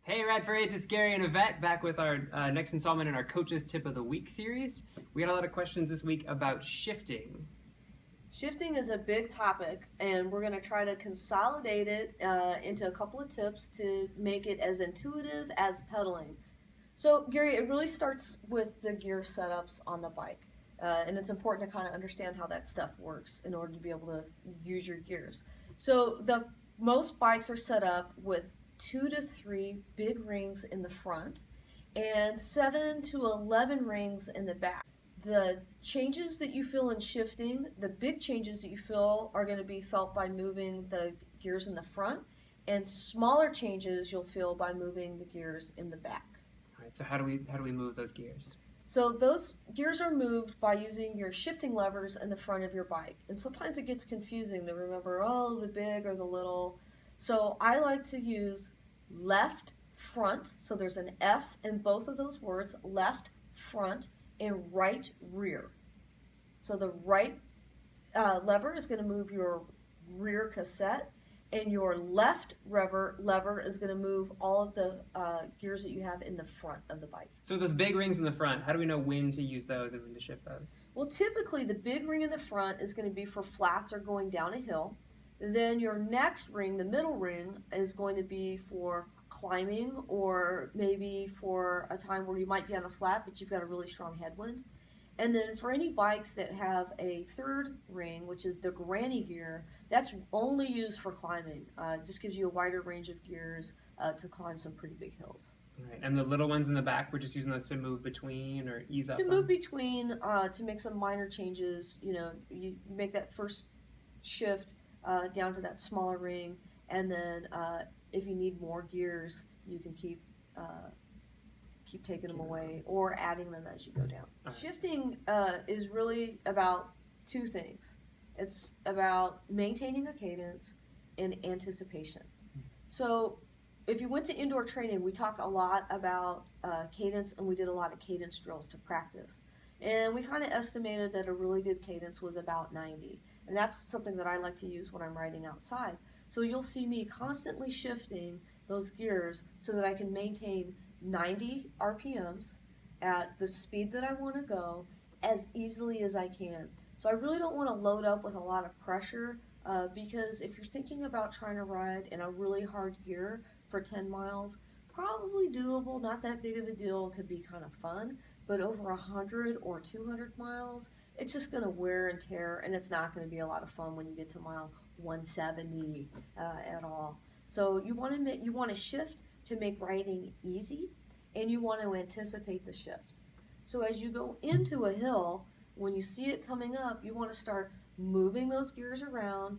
Hey Radford, it's Gary and Yvette back with our next installment in our Coach's Tip of the Week series. We got a lot of questions this week about shifting. Shifting is a big topic, and we're going to try to consolidate it into a couple of tips to make it as intuitive as pedaling. So, Gary, it really starts with the gear setups on the bike. And it's important to kind of understand how that stuff works in order to be able to use your gears. So, most bikes are set up with 2 to 3 big rings in the front and 7 to 11 rings in the back. The changes that you feel in shifting, the big changes that you feel are going to be felt by moving the gears in the front, and smaller changes you'll feel by moving the gears in the back. All right, so how do we move those gears? So those gears are moved by using your shifting levers in the front of your bike. And sometimes it gets confusing to remember, oh, the big or the little. So I like to use left front, so there's an F in both of those words, left front, and right rear. So the right lever is going to move your rear cassette, and your left lever is going to move all of the gears that you have in the front of the bike. So those big rings in the front, how do we know when to use those and when to shift those? Well, typically the big ring in the front is going to be for flats or going down a hill. Then your next ring, the middle ring, is going to be for climbing or maybe for a time where you might be on a flat but you've got a really strong headwind. And then for any bikes that have a third ring, which is the granny gear, that's only used for climbing. It just gives you a wider range of gears to climb some pretty big hills. All right, and the little ones in the back, we're just using those to move between or ease up To move between, to make some minor changes. You know, you make that first shift down to that smaller ring, and then if you need more gears, you can keep taking them away or adding them as you go down. Right. Shifting is really about two things. It's about maintaining a cadence and anticipation. So if you went to indoor training, we talked a lot about cadence, and we did a lot of cadence drills to practice. And we kind of estimated that a really good cadence was about 90. And that's something that I like to use when I'm riding outside. So you'll see me constantly shifting those gears so that I can maintain 90 RPMs at the speed that I want to go as easily as I can. So I really don't want to load up with a lot of pressure because if you're thinking about trying to ride in a really hard gear for 10 miles, probably doable, not that big of a deal, could be kind of fun, but over 100 or 200 miles, it's just going to wear and tear, and it's not going to be a lot of fun when you get to mile 170 at all. So you want to shift to make riding easy, and you want to anticipate the shift. So as you go into a hill, when you see it coming up, you want to start moving those gears around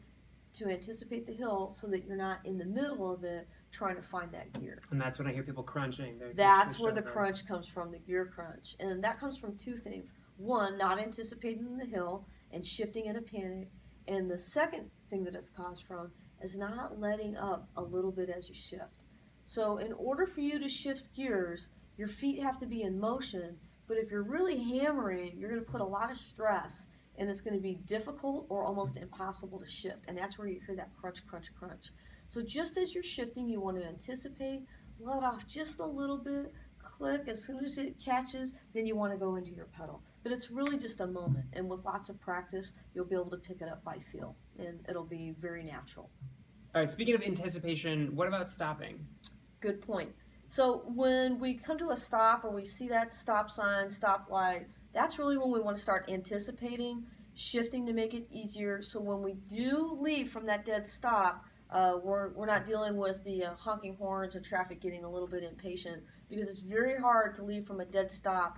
to anticipate the hill so that you're not in the middle of it trying to find that gear. And that's when I hear people crunching. That's where the crunch comes from, the gear crunch. And that comes from two things. One, not anticipating the hill and shifting in a panic. And the second thing that it's caused from is not letting up a little bit as you shift. So in order for you to shift gears, your feet have to be in motion, but if you're really hammering, you're going to put a lot of stress, and it's going to be difficult or almost impossible to shift, and that's where you hear that crunch, crunch, crunch. So just as you're shifting, you want to anticipate, let off just a little bit, click, as soon as it catches, then you want to go into your pedal. But it's really just a moment, and with lots of practice, you'll be able to pick it up by feel, and it'll be very natural. All right, speaking of anticipation, what about stopping? Good point. So when we come to a stop or we see that stop sign, stop light, that's really when we want to start anticipating, shifting to make it easier. So when we do leave from that dead stop, we're not dealing with the honking horns and traffic getting a little bit impatient, because it's very hard to leave from a dead stop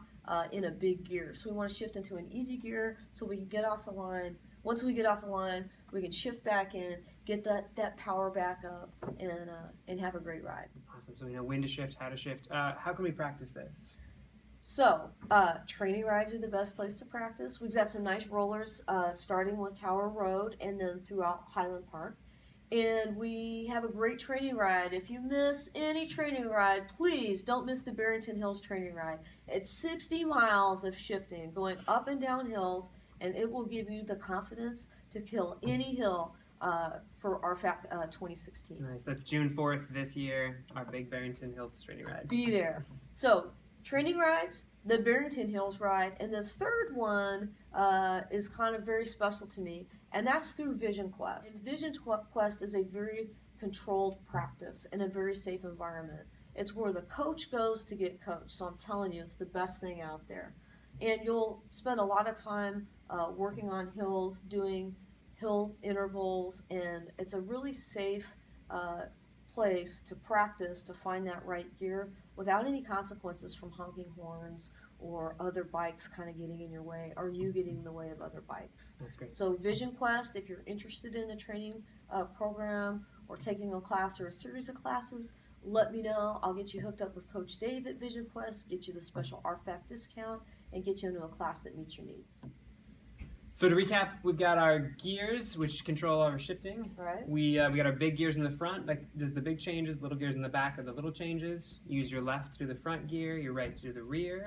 in a big gear. So we want to shift into an easy gear so we can get off the line. Once we get off the line, we can shift back in, get that power back up, and have a great ride. Awesome. So we know when to shift, how to shift. How can we practice this? So, training rides are the best place to practice. We've got some nice rollers starting with Tower Road and then throughout Highland Park. And we have a great training ride. If you miss any training ride, please don't miss the Barrington Hills training ride. It's 60 miles of shifting, going up and down hills, and it will give you the confidence to kill any hill for RFAC 2016. Nice. That's June 4th this year, our big Barrington Hills training ride. Be there. So, training rides, the Barrington Hills ride, and the third one is kind of very special to me, and that's through Vision Quest. And Vision Quest is a very controlled practice in a very safe environment. It's where the coach goes to get coached, so I'm telling you, it's the best thing out there. And you'll spend a lot of time working on hills, doing hill intervals, and it's a really safe place to practice to find that right gear without any consequences from honking horns or other bikes kind of getting in your way or you getting in the way of other bikes. That's great. So Vision Quest, if you're interested in a training program or taking a class or a series of classes, let me know. I'll get you hooked up with Coach Dave at Vision Quest, get you the special RFAC discount, and get you into a class that meets your needs. So to recap, we've got our gears, which control our shifting. Right. We got our big gears in the front, like does the big changes, little gears in the back are the little changes. Use your left to do the front gear, your right to do the rear.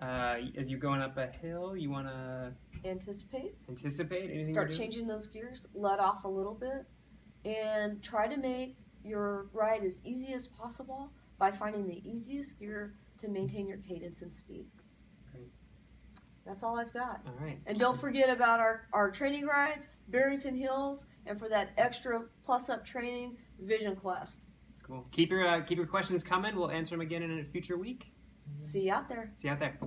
As you're going up a hill, you want to Anticipate. anything Start you're doing? changing those gears, let off a little bit, and try to make your ride as easy as possible by finding the easiest gear to maintain your cadence and speed. Great. That's all I've got. All right. And don't forget about our training rides, Barrington Hills, and for that extra plus-up training, Vision Quest. Cool. Keep your questions coming. We'll answer them again in a future week. See you out there. See you out there.